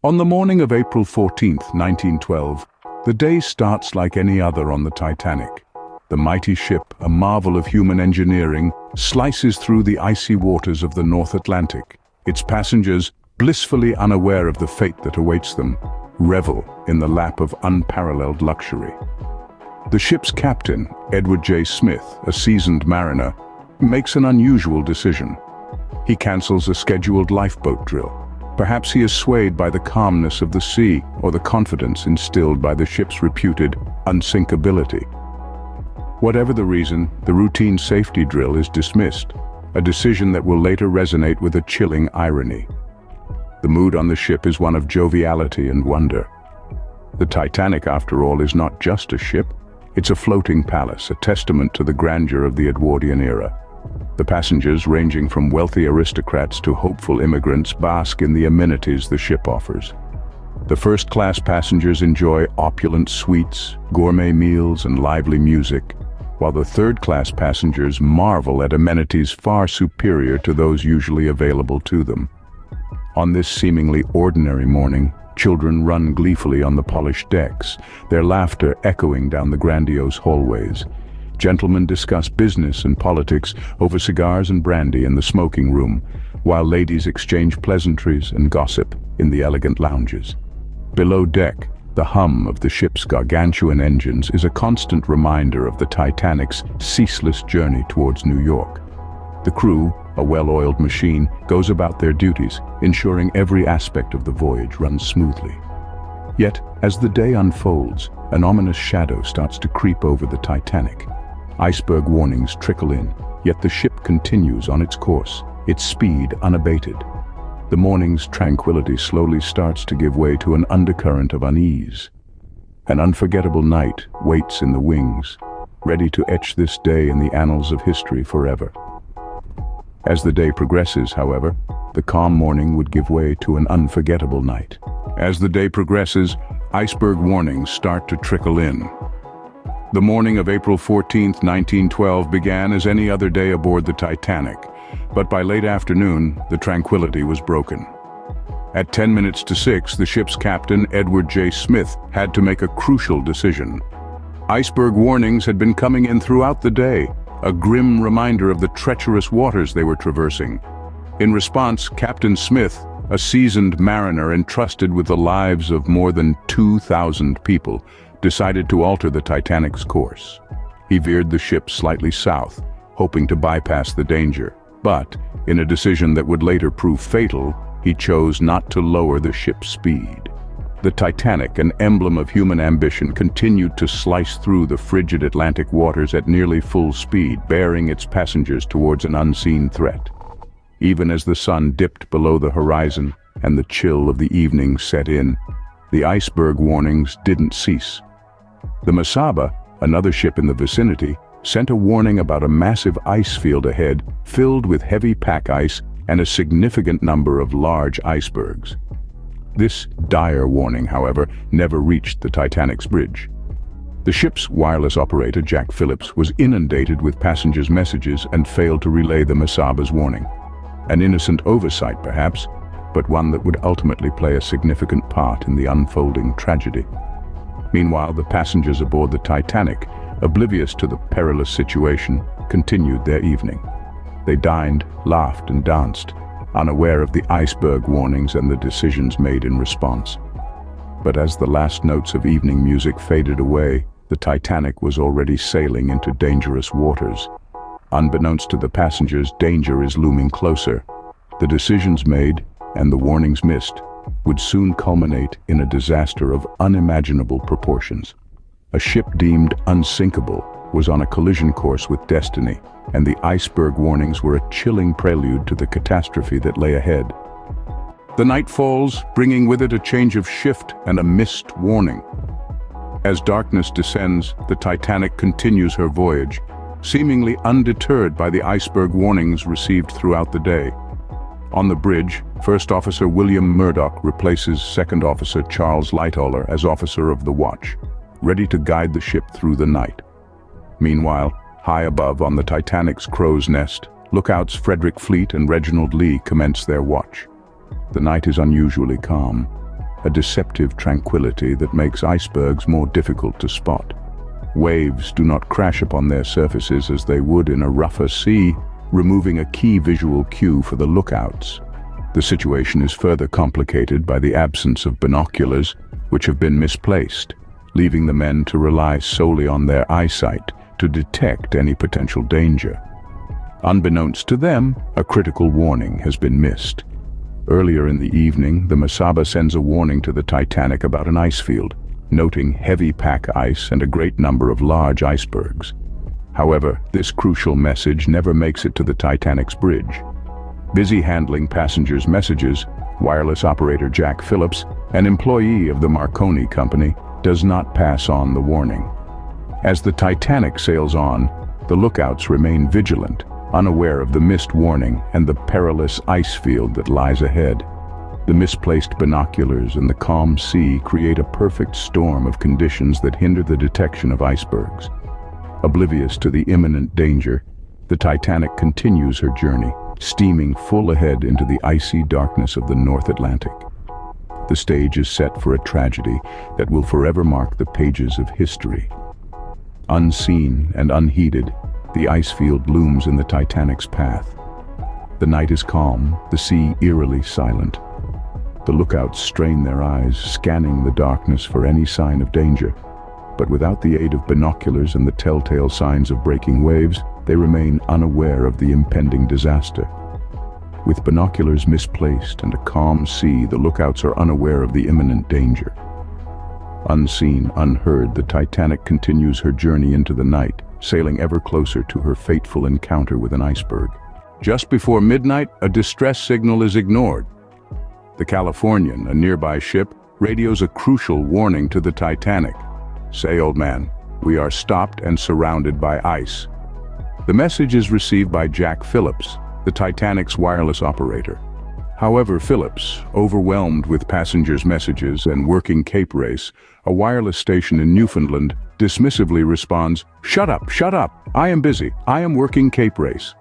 On the morning of April 14th, 1912, the day starts like any other on the Titanic. The mighty ship, a marvel of human engineering, slices through the icy waters of the North Atlantic. Its passengers, blissfully unaware of the fate that awaits them, revel in the lap of unparalleled luxury. The ship's captain, Edward J. Smith, a seasoned mariner, makes an unusual decision. He cancels a scheduled lifeboat drill. Perhaps he is swayed by the calmness of the sea or the confidence instilled by the ship's reputed unsinkability. Whatever the reason, the routine safety drill is dismissed, a decision that will later resonate with a chilling irony. The mood on the ship is one of joviality and wonder. The Titanic, after all, is not just a ship. It's a floating palace, a testament to the grandeur of the Edwardian era. The passengers, ranging from wealthy aristocrats to hopeful immigrants, bask in the amenities the ship offers. The first-class passengers enjoy opulent suites, gourmet meals, and lively music, while the third-class passengers marvel at amenities far superior to those usually available to them. On this seemingly ordinary morning, children run gleefully on the polished decks, their laughter echoing down the grandiose hallways. Gentlemen discuss business and politics over cigars and brandy in the smoking room, while ladies exchange pleasantries and gossip in the elegant lounges. Below deck, the hum of the ship's gargantuan engines is a constant reminder of the Titanic's ceaseless journey towards New York. The crew, a well-oiled machine, goes about their duties, ensuring every aspect of the voyage runs smoothly. Yet, as the day unfolds, an ominous shadow starts to creep over the Titanic. Iceberg warnings trickle in, yet the ship continues on its course, its speed unabated. The morning's tranquility slowly starts to give way to an undercurrent of unease. An unforgettable night waits in the wings, ready to etch this day in the annals of history forever. As the day progresses, however, the calm morning would give way to an unforgettable night. As the day progresses, iceberg warnings start to trickle in. The morning of April 14th, 1912 began as any other day aboard the Titanic, but by late afternoon, the tranquility was broken. At 10 minutes to 6, the ship's captain, Edward J. Smith, had to make a crucial decision. Iceberg warnings had been coming in throughout the day, a grim reminder of the treacherous waters they were traversing. In response, Captain Smith, a seasoned mariner entrusted with the lives of more than 2,000 people, decided to alter the Titanic's course. He veered the ship slightly south, hoping to bypass the danger. But, in a decision that would later prove fatal, he chose not to lower the ship's speed. The Titanic, an emblem of human ambition, continued to slice through the frigid Atlantic waters at nearly full speed, bearing its passengers towards an unseen threat. Even as the sun dipped below the horizon and the chill of the evening set in, the iceberg warnings didn't cease. The Mesaba, another ship in the vicinity, sent a warning about a massive ice field ahead filled with heavy pack ice and a significant number of large icebergs. This dire warning, however, never reached the Titanic's bridge. The ship's wireless operator, Jack Phillips, was inundated with passengers' messages and failed to relay the Mesaba's warning. An innocent oversight, perhaps, but one that would ultimately play a significant part in the unfolding tragedy. Meanwhile, the passengers aboard the Titanic, oblivious to the perilous situation, continued their evening. They dined, laughed, and danced, unaware of the iceberg warnings and the decisions made in response. But as the last notes of evening music faded away, the Titanic was already sailing into dangerous waters. Unbeknownst to the passengers, danger is looming closer. The decisions made, and the warnings missed, would soon culminate in a disaster of unimaginable proportions. A ship deemed unsinkable was on a collision course with destiny, and the iceberg warnings were a chilling prelude to the catastrophe that lay ahead. The night falls, bringing with it a change of shift and a missed warning. As darkness descends, the Titanic continues her voyage, seemingly undeterred by the iceberg warnings received throughout the day. On the bridge, First Officer William Murdoch replaces Second Officer Charles Lightoller as officer of the watch, ready to guide the ship through the night. Meanwhile, high above on the Titanic's crow's nest, lookouts Frederick Fleet and Reginald Lee commence their watch. The night is unusually calm. a deceptive tranquility that makes icebergs more difficult to spot. Waves do not crash upon their surfaces as they would in a rougher sea, removing a key visual cue for the lookouts. The situation is further complicated by the absence of binoculars, which have been misplaced, leaving the men to rely solely on their eyesight to detect any potential danger. Unbeknownst to them, a critical warning has been missed. Earlier in the evening, the Mesaba sends a warning to the Titanic about an ice field, noting heavy pack ice and a great number of large icebergs. However, this crucial message never makes it to the Titanic's bridge. Busy handling passengers' messages, wireless operator Jack Phillips, an employee of the Marconi Company, does not pass on the warning. As the Titanic sails on, the lookouts remain vigilant, unaware of the missed warning and the perilous ice field that lies ahead. The misplaced binoculars and the calm sea create a perfect storm of conditions that hinder the detection of icebergs. Oblivious to the imminent danger, the Titanic continues her journey, steaming full ahead into the icy darkness of the North Atlantic. The stage is set for a tragedy that will forever mark the pages of history. Unseen and unheeded, the ice field looms in the Titanic's path. The night is calm, the sea eerily silent. The lookouts strain their eyes, scanning the darkness for any sign of danger. But without the aid of binoculars and the telltale signs of breaking waves, they remain unaware of the impending disaster. With binoculars misplaced and a calm sea, the lookouts are unaware of the imminent danger. Unseen, unheard, the Titanic continues her journey into the night, sailing ever closer to her fateful encounter with an iceberg. Just before midnight, a distress signal is ignored. The Californian, a nearby ship, radios a crucial warning to the Titanic. "Say, old man, we are stopped and surrounded by ice." The message is received by Jack Phillips, the Titanic's wireless operator. However, Phillips, overwhelmed with passengers' messages and working Cape Race, a wireless station in Newfoundland, dismissively responds, shut up, I am busy, I am working Cape Race."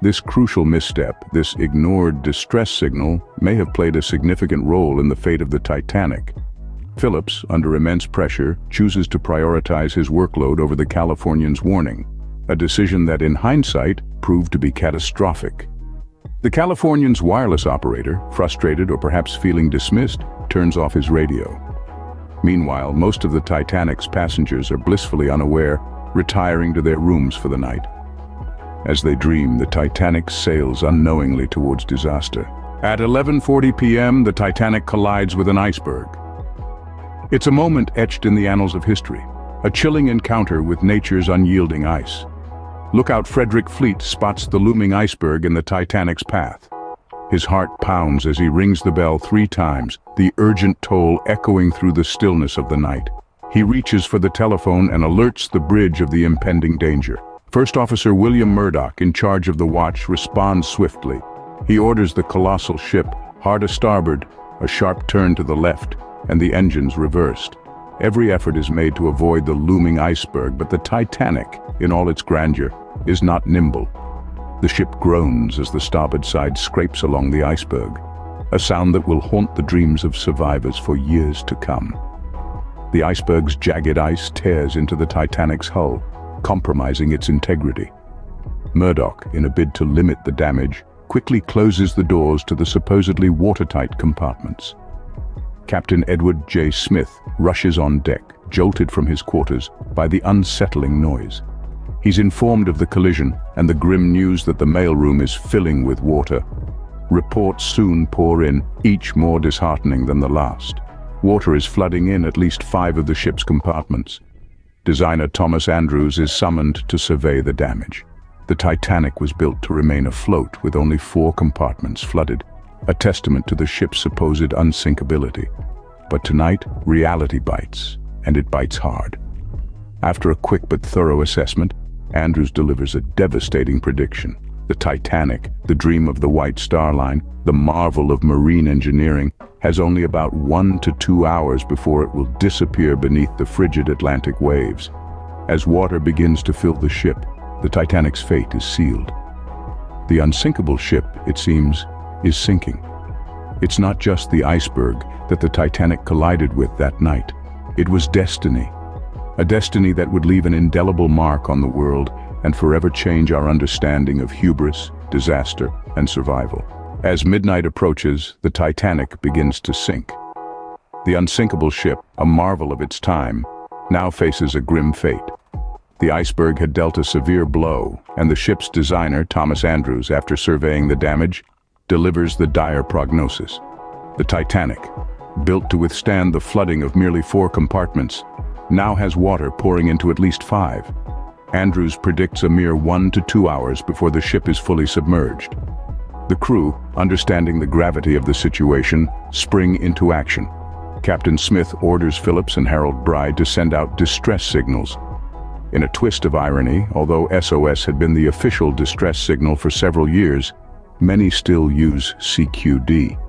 This crucial misstep, this ignored distress signal, may have played a significant role in the fate of the Titanic. Phillips, under immense pressure, chooses to prioritize his workload over the Californian's warning, a decision that in hindsight proved to be catastrophic. The Californian's wireless operator, frustrated or perhaps feeling dismissed, turns off his radio. Meanwhile, most of the Titanic's passengers are blissfully unaware, retiring to their rooms for the night. As they dream, the Titanic sails unknowingly towards disaster. At 11:40 p.m., the Titanic collides with an iceberg. It's a moment etched in the annals of history, a chilling encounter with nature's unyielding ice. Lookout Frederick Fleet spots the looming iceberg in the Titanic's path. His heart pounds as he rings the bell 3 times, the urgent toll echoing through the stillness of the night. He reaches for the telephone and alerts the bridge of the impending danger. First Officer William Murdoch, in charge of the watch, responds swiftly. He orders the colossal ship, hard a starboard, a sharp turn to the left, and the engines reversed. Every effort is made to avoid the looming iceberg, but the Titanic, in all its grandeur, is not nimble. The ship groans as the starboard side scrapes along the iceberg, a sound that will haunt the dreams of survivors for years to come. The iceberg's jagged ice tears into the Titanic's hull, compromising its integrity. Murdoch, in a bid to limit the damage, quickly closes the doors to the supposedly watertight compartments. Captain Edward J. Smith rushes on deck, jolted from his quarters by the unsettling noise. He's informed of the collision and the grim news that the mailroom is filling with water. Reports soon pour in, each more disheartening than the last. Water is flooding in at least 5 of the ship's compartments. Designer Thomas Andrews is summoned to survey the damage. The Titanic was built to remain afloat with only 4 compartments flooded, a testament to the ship's supposed unsinkability. But tonight, reality bites, and it bites hard. After a quick but thorough assessment, Andrews delivers a devastating prediction. The Titanic, the dream of the White Star Line, the marvel of marine engineering, has only about 1 to 2 hours before it will disappear beneath the frigid Atlantic waves. As water begins to fill the ship, the Titanic's fate is sealed. The unsinkable ship, it seems, is sinking. It's not just the iceberg that the Titanic collided with that night. It was destiny. A destiny that would leave an indelible mark on the world and forever change our understanding of hubris, disaster, and survival. As midnight approaches, the Titanic begins to sink. The unsinkable ship, a marvel of its time, now faces a grim fate. The iceberg had dealt a severe blow, and the ship's designer, Thomas Andrews, after surveying the damage, delivers the dire prognosis. The Titanic, built to withstand the flooding of merely 4 compartments, now has water pouring into at least 5. Andrews predicts a mere 1 to 2 hours before the ship is fully submerged. The crew, understanding the gravity of the situation, spring into action. Captain Smith orders Phillips and Harold Bride to send out distress signals. In a twist of irony, although SOS had been the official distress signal for several years, many still use CQD.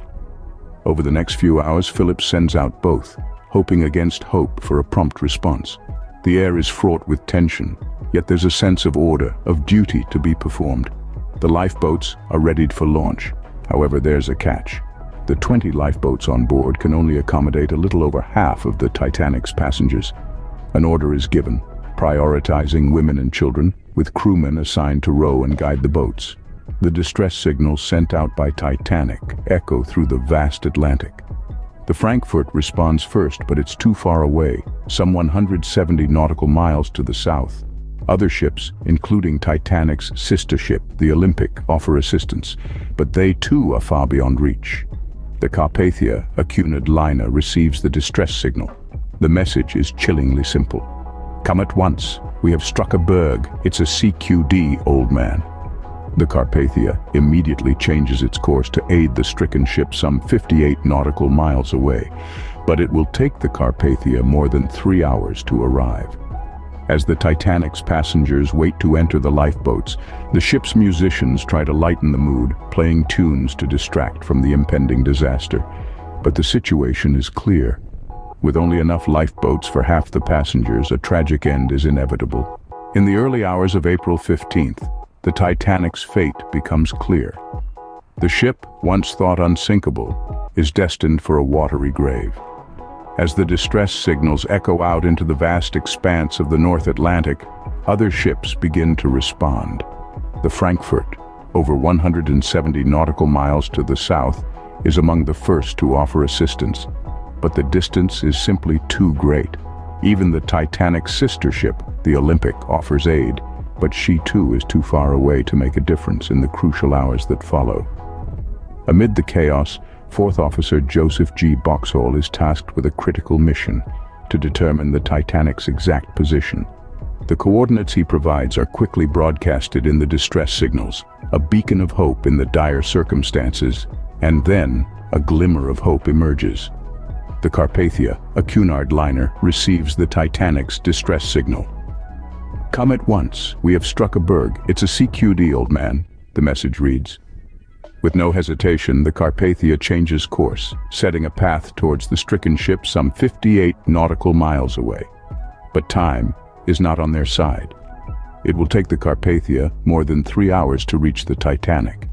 Over the next few hours, Phillips sends out both, hoping against hope for a prompt response. The air is fraught with tension, yet there's a sense of order, of duty to be performed. The lifeboats are readied for launch. However, there's a catch. The 20 lifeboats on board can only accommodate a little over half of the Titanic's passengers. An order is given, prioritizing women and children, with crewmen assigned to row and guide the boats. The distress signals sent out by Titanic echo through the vast Atlantic. The Frankfurt responds first, but it's too far away, some 170 nautical miles to the south. Other ships, including Titanic's sister ship, the Olympic, offer assistance, but they too are far beyond reach. The Carpathia, a Cunard liner, receives the distress signal. The message is chillingly simple. "Come at once. We have struck a berg. It's a CQD, old man." The Carpathia immediately changes its course to aid the stricken ship some 58 nautical miles away, but it will take the Carpathia more than 3 hours to arrive. As the Titanic's passengers wait to enter the lifeboats, the ship's musicians try to lighten the mood, playing tunes to distract from the impending disaster. But the situation is clear. With only enough lifeboats for half the passengers, a tragic end is inevitable. In the early hours of April 15th, the Titanic's fate becomes clear. The ship, once thought unsinkable, is destined for a watery grave. As the distress signals echo out into the vast expanse of the North Atlantic, other ships begin to respond. The Frankfurt, over 170 nautical miles to the south, is among the first to offer assistance. But the distance is simply too great. Even the Titanic's sister ship, the Olympic, offers aid, but she too is too far away to make a difference in the crucial hours that follow. Amid the chaos, Fourth Officer Joseph G. Boxhall is tasked with a critical mission to determine the Titanic's exact position. The coordinates he provides are quickly broadcasted in the distress signals, a beacon of hope in the dire circumstances, and then a glimmer of hope emerges. The Carpathia, a Cunard liner, receives the Titanic's distress signal. "Come at once. We have struck a berg. It's a CQD, old man," the message reads. With no hesitation, the Carpathia changes course, setting a path towards the stricken ship some 58 nautical miles away. But time is not on their side. It will take the Carpathia more than 3 hours to reach the Titanic.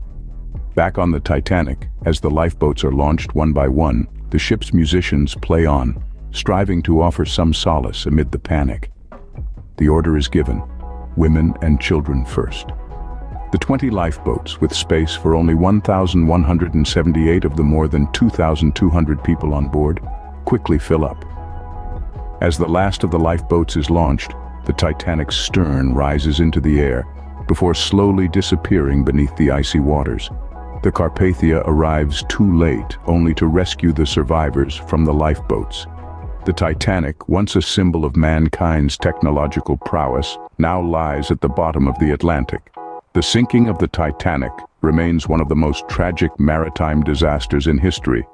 Back on the Titanic, as the lifeboats are launched one by one, the ship's musicians play on, striving to offer some solace amid the panic. The order is given: women and children first. The 20 lifeboats, with space for only 1,178 of the more than 2,200 people on board, quickly fill up. As the last of the lifeboats is launched, the Titanic's stern rises into the air, before slowly disappearing beneath the icy waters. The Carpathia arrives too late, only to rescue the survivors from the lifeboats. The Titanic, once a symbol of mankind's technological prowess, now lies at the bottom of the Atlantic. The sinking of the Titanic remains one of the most tragic maritime disasters in history,